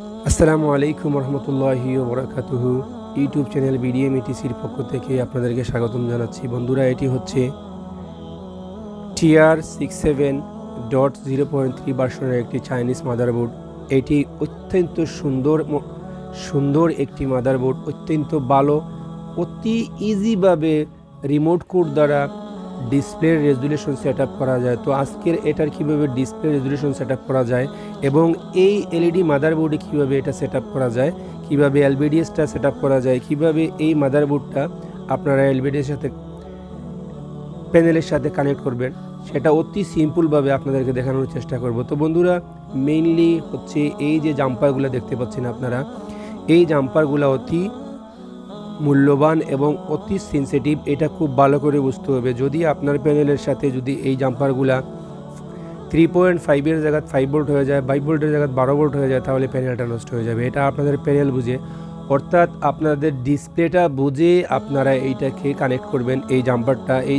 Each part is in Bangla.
আসসালামু আলাইকুম রহমতুল্লাহি ওয়া বারাকাতুহু। ইউটিউব চ্যানেল বিডিএমইটিসির পক্ষ থেকে আপনাদেরকে স্বাগতম জানাচ্ছি। বন্ধুরা, এটি হচ্ছে TR67.0.3 ভার্সনের একটি চাইনিজ মাদারবোর্ড। এটি অত্যন্ত সুন্দর একটি মাদারবোর্ড, অত্যন্ত ভালো, অতি ইজিভাবে রিমোট কোড দ্বারা ডিসপ্লে রেজুলেশন সেট আপ করা যায়। তো আজকের এটার কীভাবে ডিসপ্লে রেজুলেশন সেট আপ করা যায় এবং এই এলইডি মাদারবোর্ডে কীভাবে এটা সেট আপ করা যায়, কীভাবে এলবিডিএসটা সেট আপ করা যায়, কীভাবে এই মাদারবোর্ডটা আপনারা এলবিডিএস সাথে প্যানেলের সাথে কানেক্ট করবেন, সেটা অতি সিম্পলভাবে আপনাদেরকে দেখানোর চেষ্টা করব। তো বন্ধুরা, মেইনলি হচ্ছে এই যে জাম্পারগুলো দেখতে পাচ্ছেন আপনারা, এই জাম্পারগুলো অতি মূল্যবান এবং অতি সেন্সিটিভ। এটা খুব ভালো করে বুঝতে হবে। যদি আপনার প্যানেলের সাথে যদি এই জাম্পারগুলা 3.5 জায়গায় 5 ভোল্ট হয়ে যায়, 5 ভোল্টের জায়গায় 12 ভোল্ট হয়ে যায়, তাহলে প্যানেলটা নষ্ট হয়ে যাবে। এটা আপনাদের প্যানেল বুঝে, অর্থাৎ আপনাদের ডিসপ্লেটা বুঝে আপনারা এইটাকে কানেক্ট করবেন। এই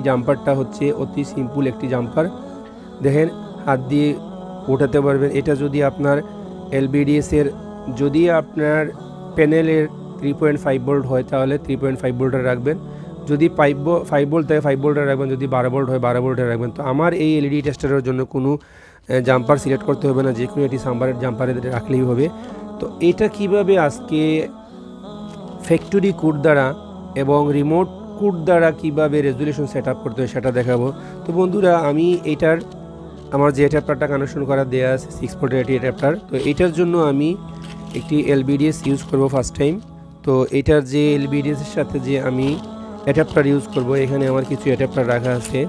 জাম্পারটা হচ্ছে অতি সিম্পল একটি জাম্পার। দেখেন, হাত দিয়ে ওঠাতে পারবেন। এটা যদি আপনার এলবিডিএসের, যদি আপনার প্যানেলের 3.5 ভোল্ট হয় তাহলে 3.5 ভোল্টে রাখবেন, যদি 5 ভোল্ট থাকে 5 ভোল্টে রাখবেন, যদি 12 ভোল্ট হয় 12 ভোল্টে রাখবেন। তো আমার এই এলইডি টেস্টারের জন্য কোনো জাম্পার সিলেক্ট করতে হবে না, যে কোনো একটি জাম্পারে রাখলেই হবে। তো এটা কিভাবে আজকে ফ্যাক্টরি কোড দ্বারা এবং রিমোট কোড দ্বারা কিভাবে রেজুলেশন সেট আপ করতে হয় সেটা দেখাবো। তো বন্ধুরা, আমি আমার যে অ্যাডাপ্টারটা কানেকশন করা দেওয়া আছে 6 ভোল্টের এটি অ্যাডাপ্টার। তো এইটার জন্য আমি একটি এলবিডিএস ইউজ করব ফার্স্ট টাইম। তো এটার যে এলবিডিএসের সাথে যে আমি অ্যাডাপ্টার ইউজ করব, এখানে আমার কিছু অ্যাডাপ্টার রাখা আছে।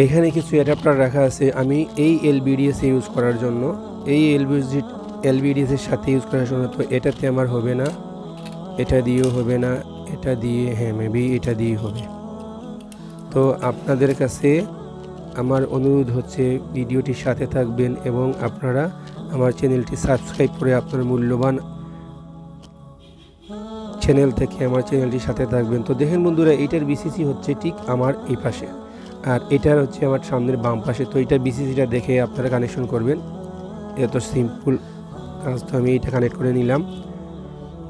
এখানে কিছু অ্যাডাপ্টার রাখা আছে আমি এই এলবিডিএস ইউজ করার জন্য, এই এলবিডিএসের সাথে ইউজ করার জন্য। তো এটাতে আমার হবে না, এটা দিয়েও হবে না, এটা দিয়ে, হ্যাঁ মেবি এটা দিয়েই হবে। তো আপনাদের কাছে আমার অনুরোধ হচ্ছে ভিডিওটির সাথে থাকবেন এবং আপনারা আমার চ্যানেলটি সাবস্ক্রাইব করে আপনার মূল্যবান চ্যানেল থেকে আমার চ্যানেলটির সাথে থাকবেন। তো দেখেন বন্ধুরা, এইটার বিসিসি হচ্ছে ঠিক আমার এই পাশে, আর এটার হচ্ছে আমার সামনের বাম পাশে। তো এইটা বিসিসিটা দেখে আপনারা কানেকশন করবেন। এত সিম্পল কাজ। তো আমি এইটা কানেক্ট করে নিলাম।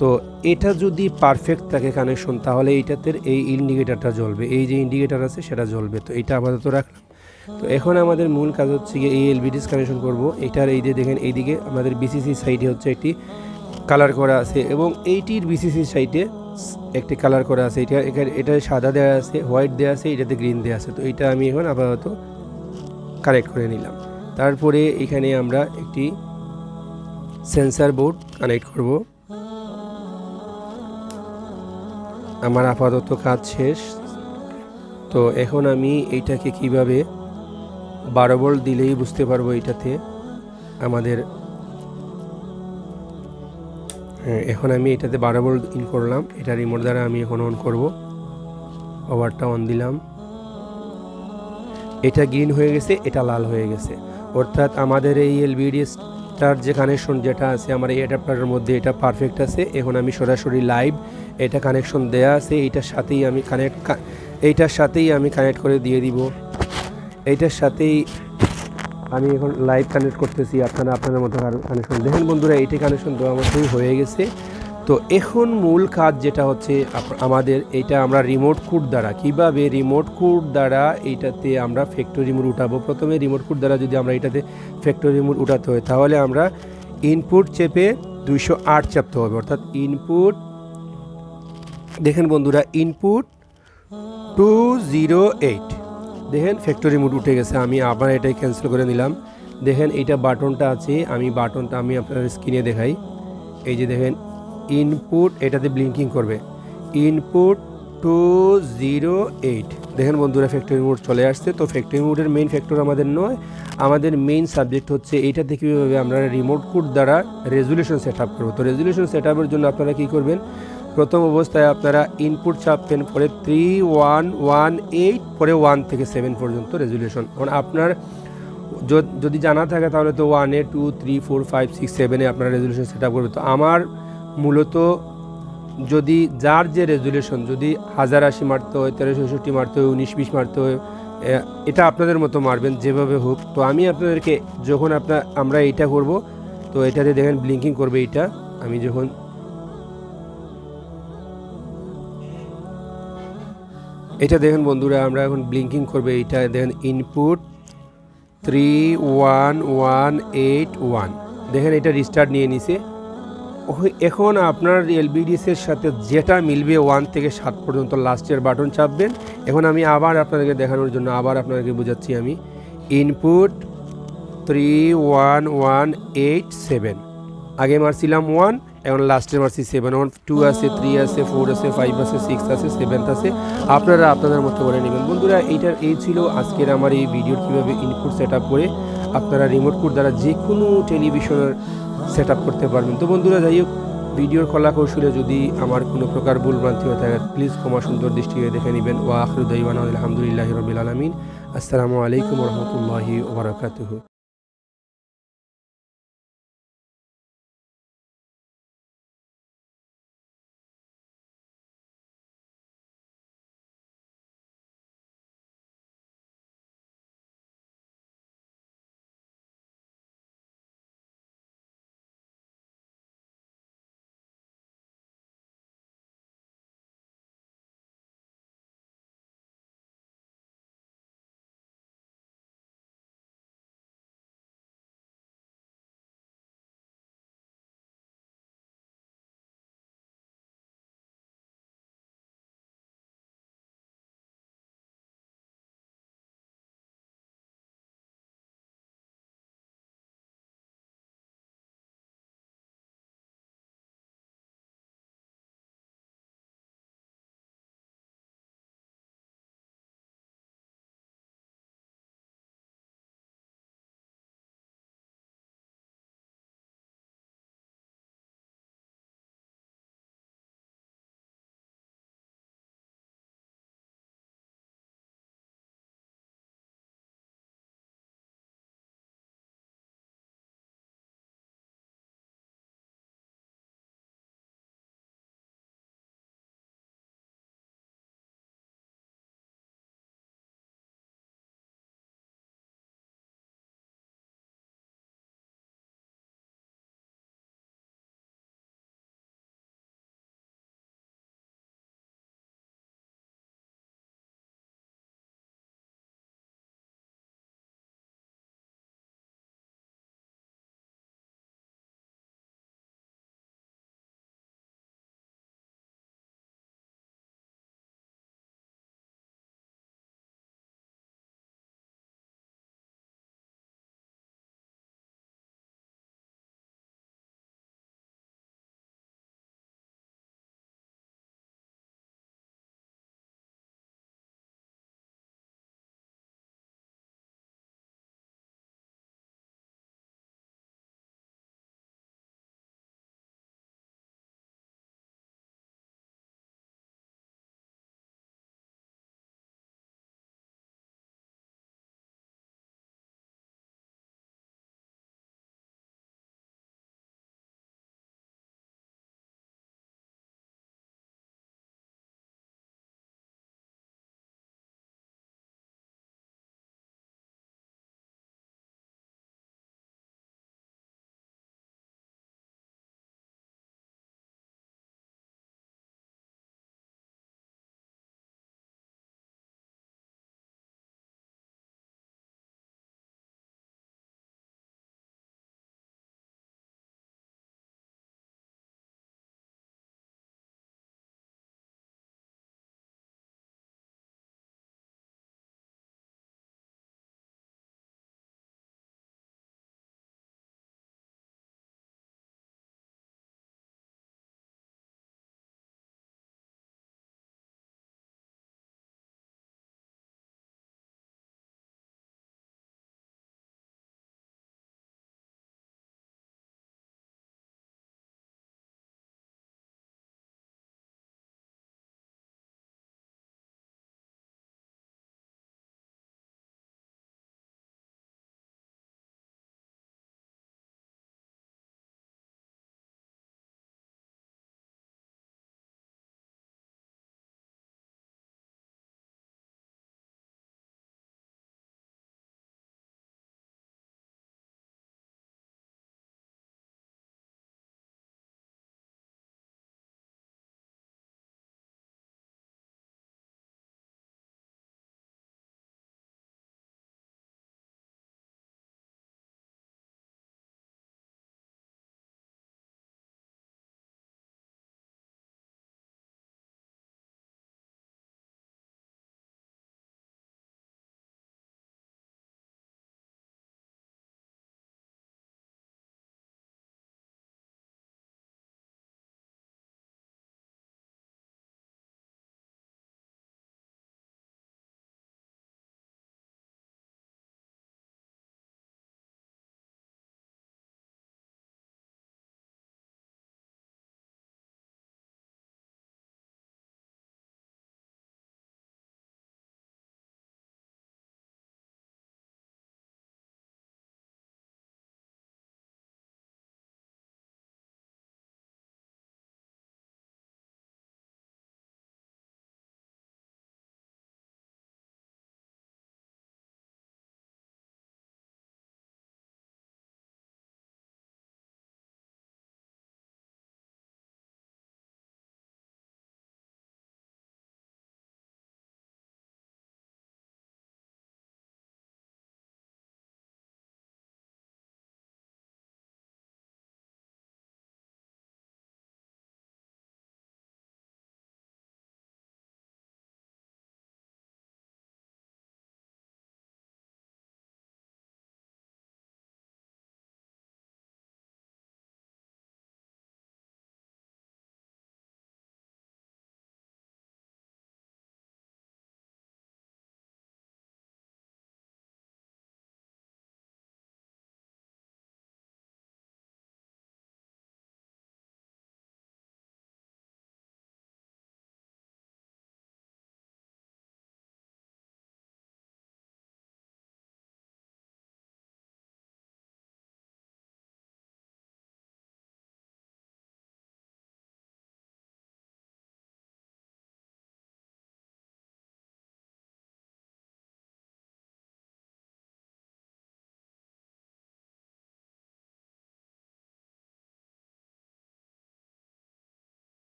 তো এটা যদি পারফেক্ট থাকে কানেকশন, তাহলে এইটাতে এই ইন্ডিকেটারটা জ্বলবে, এই যে ইন্ডিকেটার আছে সেটা জ্বলবে। তো এটা আপাতত রাখলাম। তো এখন আমাদের মূল কাজ হচ্ছে গিয়ে এই এলবিডিএস কানেকশন করব। এটার এই যে দেখেন, এইদিকে আমাদের বিসিসি সাইডে হচ্ছে একটি কালার করা আছে এবং এইটির বিসিসি সাইডে একটি কালার করা আছে। এটা সাদা দেওয়া আছে, হোয়াইট দেওয়া আছে, এটাতে গ্রিন দেওয়া আছে। তো এটা আমি এখন আপাতত কানেক্ট করে নিলাম। তারপরে এখানে আমরা একটি সেন্সার বোর্ড কানেক্ট করব। আমার আপাতত কাজ শেষ। তো এখন আমি এইটাকে কিভাবে 12 ভোল্ট দিলেই বুঝতে পারবো এটাতে আমাদের, হ্যাঁ এখন আমি এটাতে 12 ভোল্ট ইন করলাম। এটা রিমোট দ্বারা আমি এখন অন করব। পাওয়ারটা অন দিলাম, এটা গ্রিন হয়ে গেছে, এটা লাল হয়ে গেছে। অর্থাৎ আমাদের এই এলবিডিএসটার যে কানেকশন যেটা আছে আমার এই অ্যাডাপ্টারের মধ্যে, এটা পারফেক্ট আছে। এখন আমি সরাসরি লাইভ এটা কানেকশন দেয়া আছে, এইটার সাথেই আমি কানেক্ট করে দিয়ে দিব। এইটার সাথেই আমি এখন লাইভ কানেক্ট করতেছি। আপনাদের মতো কানেকশন দেখেন বন্ধুরা, এইটা কানেকশন দেওয়া মতোই হয়ে গেছে। তো এখন মূল কাজ যেটা হচ্ছে আমাদের, এইটা আমরা রিমোট কোড দ্বারা কিভাবে রিমোট কোড দ্বারা এইটাতে আমরা ফ্যাক্টরি মোড উঠাবো। প্রথমে রিমোট কোড দ্বারা যদি আমরা এটাতে ফ্যাক্টরি মোড উঠাতে হয়, তাহলে আমরা ইনপুট চেপে 208 চাপতে হবে। অর্থাৎ ইনপুট, দেখেন বন্ধুরা, ইনপুট 208, দেখেন ফ্যাক্টরি মোড উঠে গেছে। আমি আবার এটাই ক্যান্সেল করে নিলাম। দেখেন এইটা বাটনটা আছে, আমি আপনার স্ক্রিনে দেখাই। এই যে দেখেন ইনপুট, এটাতে ব্লিঙ্কিং করবে, ইনপুট 208। দেখেন বন্ধুরা, ফ্যাক্টরি মোড চলে আসছে। তো ফ্যাক্টরি মোডের মেইন ফ্যাক্টর আমাদের নয়, আমাদের মেইন সাবজেক্ট হচ্ছে এইটাতে কীভাবে আমরা রিমোট কোড দ্বারা রেজুলেশন সেট আপ করবো। তো রেজুলেশন সেট আপের জন্য আপনারা কী করবেন, প্রথম অবস্থায় আপনারা ইনপুট চাপবেন, পরে 3118, পরে 1 থেকে 7 পর্যন্ত রেজুলেশন। কারণ আপনার যদি জানা থাকে তাহলে তো 1, 2, 3, 4, 5, 6, 7 আপনারা রেজুলেশন সেট আপ করবে। তো আমার মূলত যদি যার যে রেজুলেশন, যদি 1080 মারতে হয়, 1366 মারতে হয়, 1920 মারতে হয়, এটা আপনাদের মতো মারবেন যেভাবে হোক। তো আমি আপনাদেরকে যখন আমরা এইটা করব, তো এটাতে দেখেন ব্লিঙ্কিং করবে এইটা। আমি যখন এটা দেখেন বন্ধুরা, আমরা এখন ব্লিঙ্কিং করবে এইটা দেখেন, ইনপুট 31181 দেখেন এটা রিস্টার্ট নিয়ে নিছে। এখন আপনার এলবিডিসের সাথে যেটা মিলবে 1 থেকে 7 পর্যন্ত লাস্টের বাটন চাপবেন। এখন আমি আবার আপনাদেরকে দেখানোর জন্য আবার আপনাদেরকে বোঝাচ্ছি। আমি ইনপুট 31187 আগে মারছিলাম 1, এখন লাস্টে মারছি 7। এখন 2 আছে, 3 আছে, 4 আছে, 5 আছে, 6 আছে, 7 আছে। আপনারা আপনাদের মতো করে নেবেন বন্ধুরা। এই ছিল আজকের আমার এই ভিডিও, কীভাবে ইনপুট সেট আপ করে আপনারা রিমোট কোড দ্বারা যে কোনো টেলিভিশনের সেট আপ করতে পারবেন। তো বন্ধুরা, যাই হোক, ভিডিওর কলা কৌশলে যদি আমার কোনো প্রকার ভুলভ্রান্তি হয়ে থাকে প্লিজ ক্ষমা সুন্দর দৃষ্টিতে দেখে নেবেন। ওয়া আখিরু দাওয়ানা আলহামদুলিল্লাহি রাব্বিল আলামিন। আসসালামু আলাইকুম ওয়া রাহমাতুল্লাহি ওয়া বারাকাতুহু।